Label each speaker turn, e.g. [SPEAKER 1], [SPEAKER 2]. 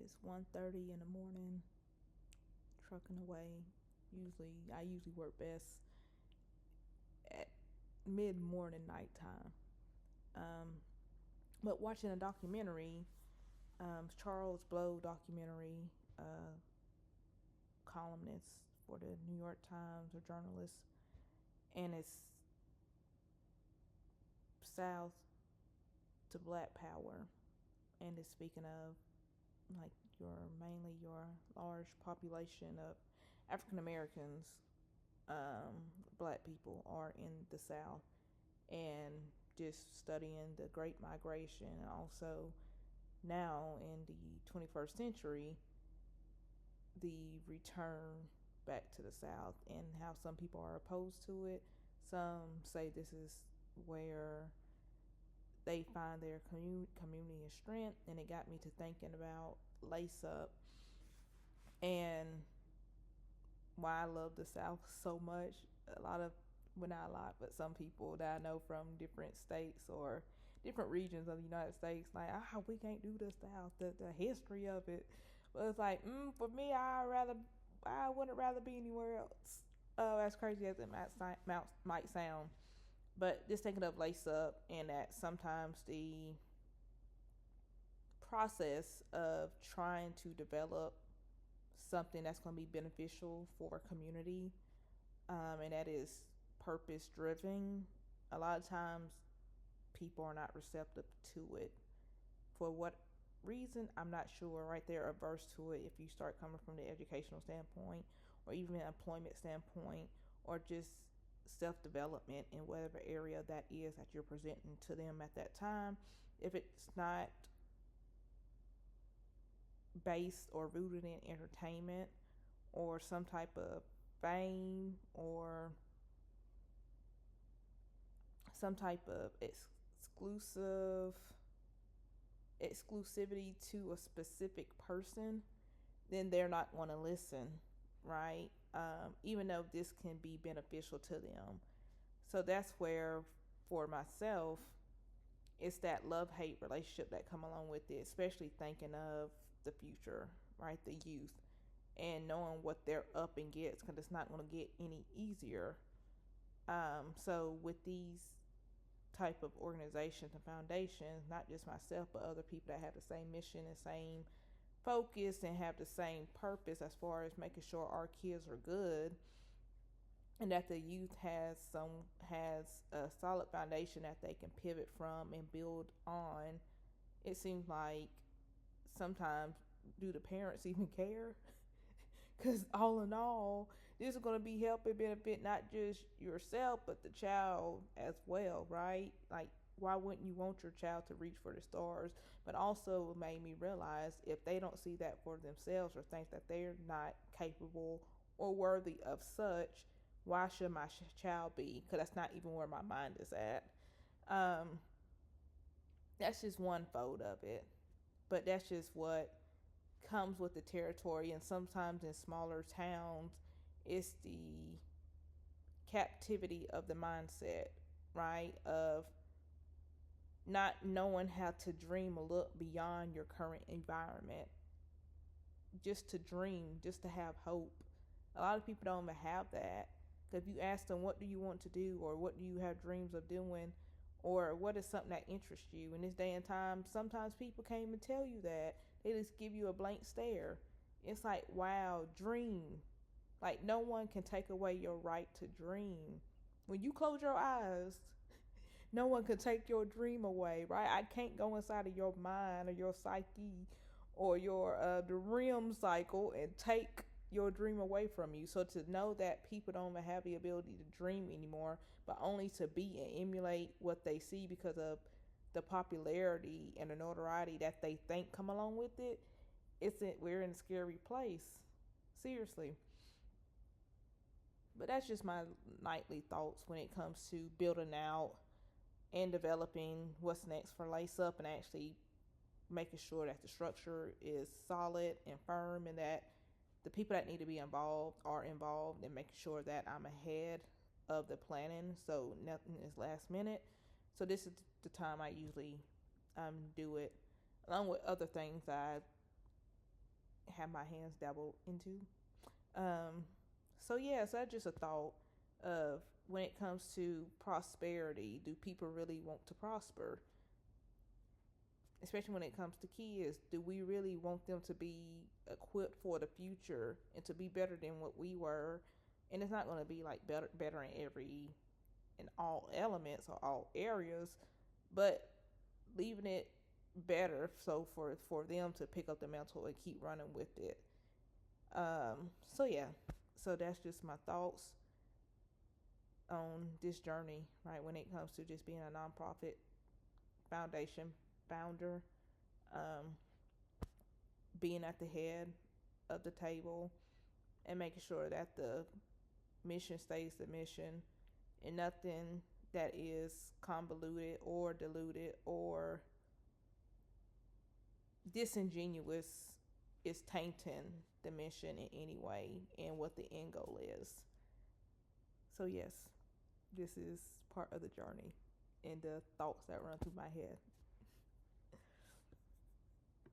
[SPEAKER 1] It's 1:30 in the morning, trucking away. I usually work best at mid-morning nighttime. Um, but watching a documentary, Charles Blow documentary, columnist for the New York Times, or journalist, and it's South to Black Power, and it's speaking of like mainly your large population of African Americans, Black people are in the South, and just studying the Great Migration, and also now in the 21st century, the return back to the South, and how some people are opposed to it. Some say this is where they find their community and strength, and it got me to thinking about Lace Up and why I love the South so much. A lot of, well, not a lot, but some people that I know from different states or different regions of the United States, like, we can't do the South, the history of it. But it's like, for me, I wouldn't rather be anywhere else. As crazy as it might sound. But just thinking of Lace Up, and that sometimes the process of trying to develop something that's going to be beneficial for a community, and that is purpose driven, a lot of times people are not receptive to it. For what reason, I'm not sure. Right, they're averse to it if you start coming from the educational standpoint, or even an employment standpoint, or just self development in whatever area that is that you're presenting to them at that time. If it's not based or rooted in entertainment or some type of fame or some type of exclusivity to a specific person, then they're not going to listen, right? Even though this can be beneficial to them. So that's where, for myself, it's that love-hate relationship that come along with it, especially thinking of the future, right? The youth, and knowing what they're up against, because it's not going to get any easier. So with these type of organizations and foundations, not just myself, but other people that have the same mission and same focus and have the same purpose as far as making sure our kids are good, and that the youth has a solid foundation that they can pivot from and build on. It seems like sometimes, do the parents even care? Because all in all, this is going to be helping benefit not just yourself, but the child as well, right? Like, why wouldn't you want your child to reach for the stars? But also, it made me realize, if they don't see that for themselves, or think that they're not capable or worthy of such, why should my child be? Because that's not even where my mind is at. Um, that's just one fold of it. But that's just what comes with the territory. And sometimes in smaller towns, it's the captivity of the mindset, right? Of not knowing how to dream or look beyond your current environment. Just to dream, just to have hope. A lot of people don't even have that. Because if you ask them, what do you want to do, or what do you have dreams of doing, or what is something that interests you in this day and time, sometimes people can't even tell you that. They just give you a blank stare. It's like, wow, dream. Like, no one can take away your right to dream. When you close your eyes, no one can take your dream away, right? I can't go inside of your mind or your psyche or your the REM cycle and take your dream away from you. So to know that people don't even have the ability to dream anymore, but only to be and emulate what they see because of the popularity and the notoriety that they think come along with it, we're in a scary place. Seriously. But that's just my nightly thoughts when it comes to building out and developing what's next for Lace Up, and actually making sure that the structure is solid and firm, and that the people that need to be involved are involved, and making sure that I'm ahead of the planning so nothing is last minute. So this is the time I usually do it, along with other things I have my hands dabbled into. Um, so yeah, so that's just a thought of when it comes to prosperity, do people really want to prosper? Especially when it comes to kids, do we really want them to be equipped for the future and to be better than what we were? And it's not going to be like better in all elements or all areas, but leaving it better so for them to pick up the mantle and keep running with it. So yeah, so that's just my thoughts on this journey, right? When it comes to just being a nonprofit foundation founder, um, being at the head of the table and making sure that the mission stays the mission and nothing that is convoluted or diluted or disingenuous is tainting the mission in any way and what the end goal is. So, yes, this is part of the journey and the thoughts that run through my head.